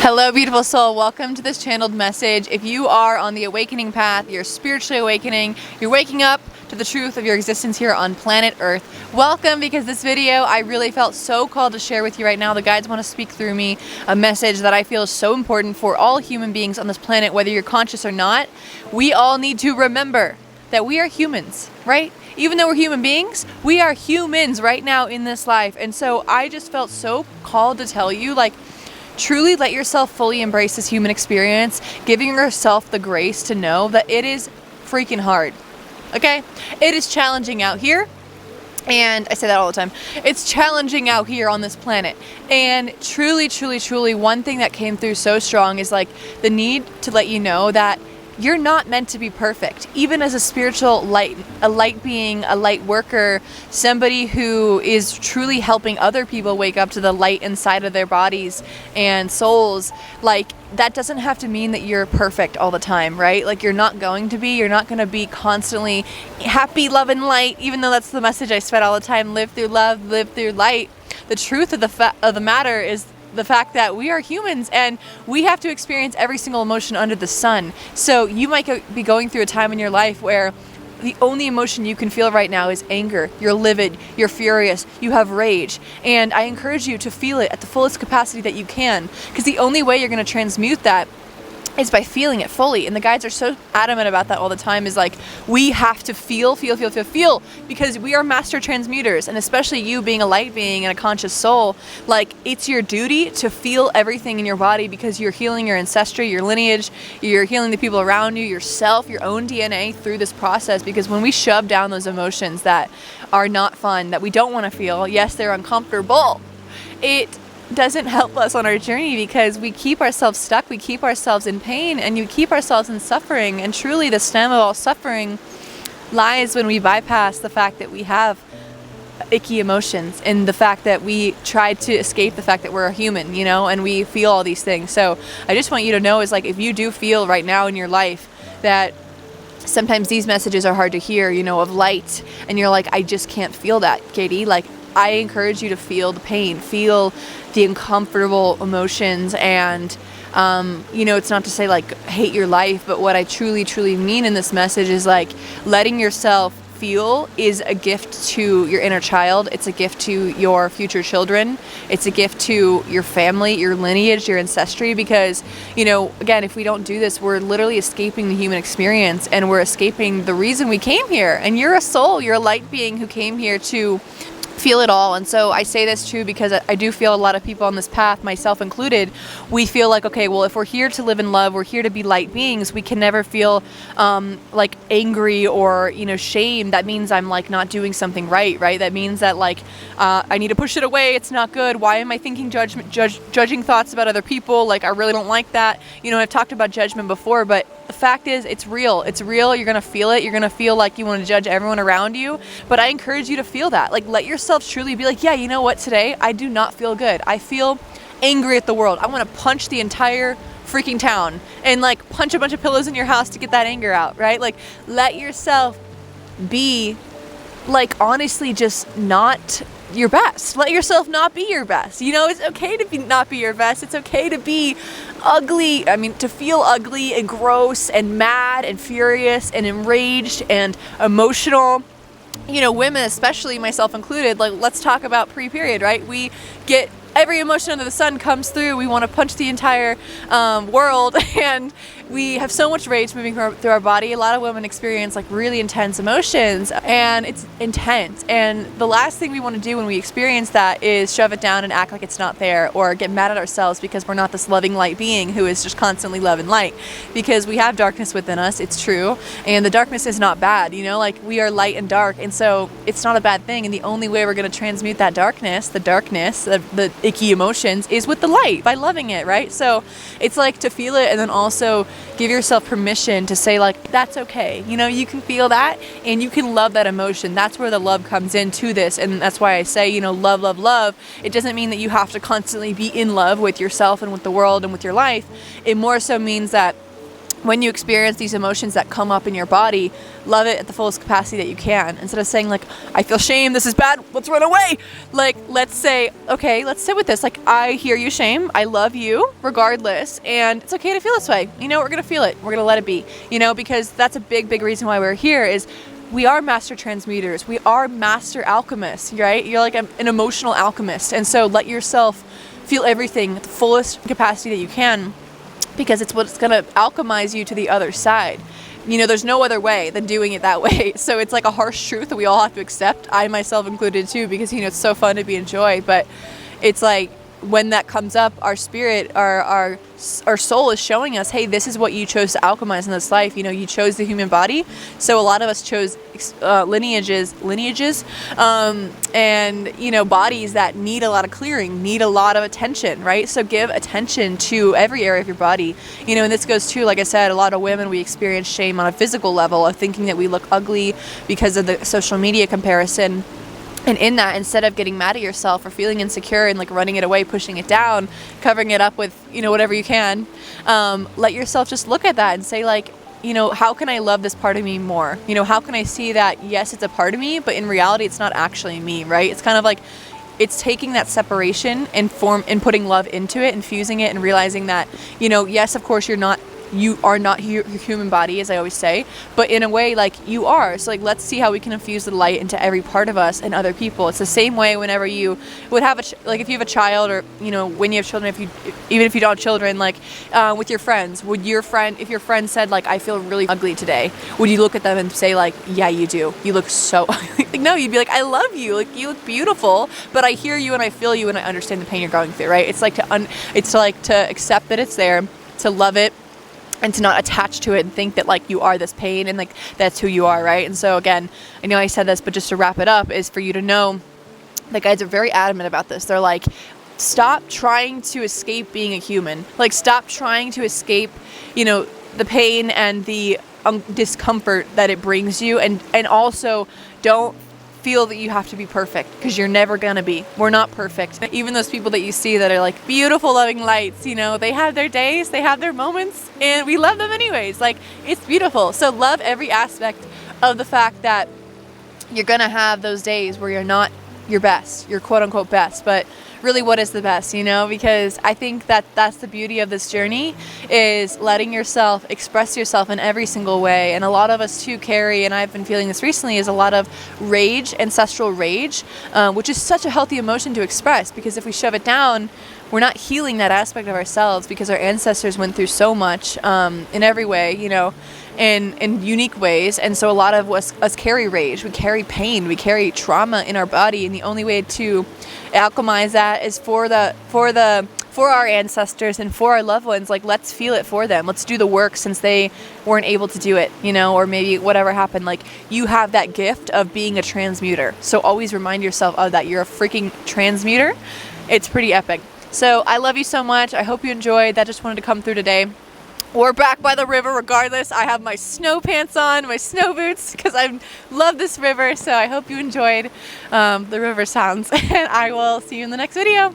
Hello, beautiful soul. Welcome to this channeled message. If you are on the awakening path, you're spiritually awakening, you're waking up to the truth of your existence here on planet Earth, welcome, because this video I really felt so called to share with you right now. The guides want to speak through me a message that I feel is so important for all human beings on this planet, whether you're conscious or not. We all need to remember that we are humans, right? Even though we're human beings, we are humans right now in this life. And so I just felt so called to tell you, truly let yourself fully embrace this human experience, giving yourself the grace to know that it is freaking hard, okay? It is challenging out here, and I say that all the time. It's challenging out here on this planet, and truly, one thing that came through so strong is the need to let you know that you're not meant to be perfect. Even as a spiritual light, a light being, a light worker, somebody who is truly helping other people wake up to the light inside of their bodies and souls, that doesn't have to mean that you're perfect all the time, right? You're not going to be. You're not going to be constantly happy, love, and light, even though that's the message I spread all the time. Live through love, live through light. The truth of the matter is the fact that we are humans and we have to experience every single emotion under the sun. So you might be going through a time in your life where the only emotion you can feel right now is anger. You're livid, you're furious, you have rage. And I encourage you to feel it at the fullest capacity that you can, because the only way you're going to transmute that is by feeling it fully. And the guides are so adamant about that all the time, is we have to feel, because we are master transmuters. And especially you being a light being and a conscious soul, it's your duty to feel everything in your body, because you're healing your ancestry, your lineage, you're healing the people around you, yourself, your own DNA through this process. Because when we shove down those emotions that are not fun, that we don't want to feel, yes, they're uncomfortable, it doesn't help us on our journey, because we keep ourselves stuck, we keep ourselves in pain, and you keep ourselves in suffering. And truly the stem of all suffering lies when we bypass the fact that we have icky emotions and the fact that we try to escape the fact that we're a human, and we feel all these things. So I just want you to know is if you do feel right now in your life that sometimes these messages are hard to hear, of light, and you're I just can't feel that, Katie, I encourage you to feel the pain, feel the uncomfortable emotions, and it's not to say hate your life, but what I truly mean in this message is letting yourself feel is a gift to your inner child. It's a gift to your future children. It's a gift to your family, your lineage, your ancestry, because again, if we don't do this, we're literally escaping the human experience, and we're escaping the reason we came here. And you're a soul, you're a light being who came here to feel it all. And so I say this too because I do feel a lot of people on this path, myself included, we feel okay, well, if we're here to live in love, we're here to be light beings, we can never feel angry or shame. That means I'm not doing something right? That means that I need to push it away, it's not good. Why am I thinking judging thoughts about other people? I really don't like that. I've talked about judgment before, but the fact is, it's real. You're gonna feel it. You're gonna feel you want to judge everyone around you. But I encourage you to feel that. Let yourself truly be yeah, you know what? Today I do not feel good. I feel angry at the world. I want to punch the entire freaking town and punch a bunch of pillows in your house to get that anger out, right? Let yourself be honestly just not your best. Let yourself not be your best. It's okay to not be your best. It's okay to be ugly. To feel ugly and gross and mad and furious and enraged and emotional. Women, especially myself included, let's talk about pre-period, right? We get every emotion under the sun comes through. We want to punch the entire world, and we have so much rage moving through our body. A lot of women experience really intense emotions, and it's intense. And the last thing we want to do when we experience that is shove it down and act like it's not there, or get mad at ourselves because we're not this loving light being who is just constantly love and light. Because we have darkness within us, it's true, and the darkness is not bad. We are light and dark, and so it's not a bad thing. And the only way we're going to transmute that darkness, the icky emotions, is with the light, by loving it, right? So it's to feel it, and then also give yourself permission to say that's okay. You can feel that and you can love that emotion. That's where the love comes into this. And that's why I say, love. It doesn't mean that you have to constantly be in love with yourself and with the world and with your life. It more so means that when you experience these emotions that come up in your body, love it at the fullest capacity that you can. Instead of saying like, I feel shame, this is bad, let's run away. Like, let's say, okay, let's sit with this. Like, I hear you, shame. I love you regardless. And it's okay to feel this way. You know, we're going to feel it. We're going to let it be, you know, because that's a big, big reason why we're here is we are master transmuters. We are master alchemists, right? You're like an emotional alchemist. And so let yourself feel everything at the fullest capacity that you can, because it's what's going to alchemize you to the other side. You know, there's no other way than doing it that way. So it's like a harsh truth that we all have to accept, I myself included too, because, you know, it's so fun to be in joy. But it's like when that comes up, our spirit, our soul is showing us, hey, this is what you chose to alchemize in this life. You know, you chose the human body. So a lot of us chose lineages, and, you know, bodies that need a lot of clearing, need a lot of attention, right? So give attention to every area of your body. You know, and this goes to, like I said, a lot of women, we experience shame on a physical level of thinking that we look ugly because of the social media comparison. And in that, instead of getting mad at yourself or feeling insecure and like running it away, pushing it down, covering it up with, you know, whatever you can, let yourself just look at that and say like, you know, how can I love this part of me more? You know, how can I see that, yes, it's a part of me, but in reality, it's not actually me, right? It's kind of like, it's taking that separation and putting love into it, infusing it and realizing that, you know, yes, of course, you are not your human body, as I always say, but in a way, like, you are. So, like, let's see how we can infuse the light into every part of us and other people. It's the same way whenever you would have if you have a child, or, you know, when you have children, even if you don't have children, like, with your friends, if your friend said, like, I feel really ugly today, would you look at them and say, like, yeah, you do. You look so ugly. Like, no, you'd be like, I love you. Like, you look beautiful, but I hear you and I feel you and I understand the pain you're going through, right? It's like to accept that it's there, to love it, and to not attach to it and think that like you are this pain and like that's who you are, right? And so again, I know I said this, but just to wrap it up is for you to know, the guys are very adamant about this. They're like, stop trying to escape being a human. Like, stop trying to escape, you know, the pain and the discomfort that it brings you, and also don't feel that you have to be perfect, because you're never gonna be. We're not perfect. Even those people that you see that are like beautiful, loving lights, you know, they have their days, they have their moments, and we love them anyways. Like, it's beautiful. So love every aspect of the fact that you're gonna have those days where you're not your best, your quote unquote best, but really what is the best, you know? Because I think that that's the beauty of this journey, is letting yourself express yourself in every single way. And a lot of us too carry, and I've been feeling this recently, is a lot of rage, ancestral rage, which is such a healthy emotion to express, because if we shove it down, we're not healing that aspect of ourselves, because our ancestors went through so much in every way, you know, in unique ways. And so a lot of us carry rage, we carry pain, we carry trauma in our body, and the only way to alchemize that is for our ancestors and for our loved ones. Like, let's feel it for them. Let's do the work, since they weren't able to do it, you know, or maybe whatever happened. Like, you have that gift of being a transmuter. So always remind yourself of that. You're a freaking transmuter. It's pretty epic. So I love you so much. I hope you enjoyed. That just wanted to come through today. We're back by the river regardless. I have my snow pants on, my snow boots, because I love this river. So I hope you enjoyed the river sounds, and I will see you in the next video.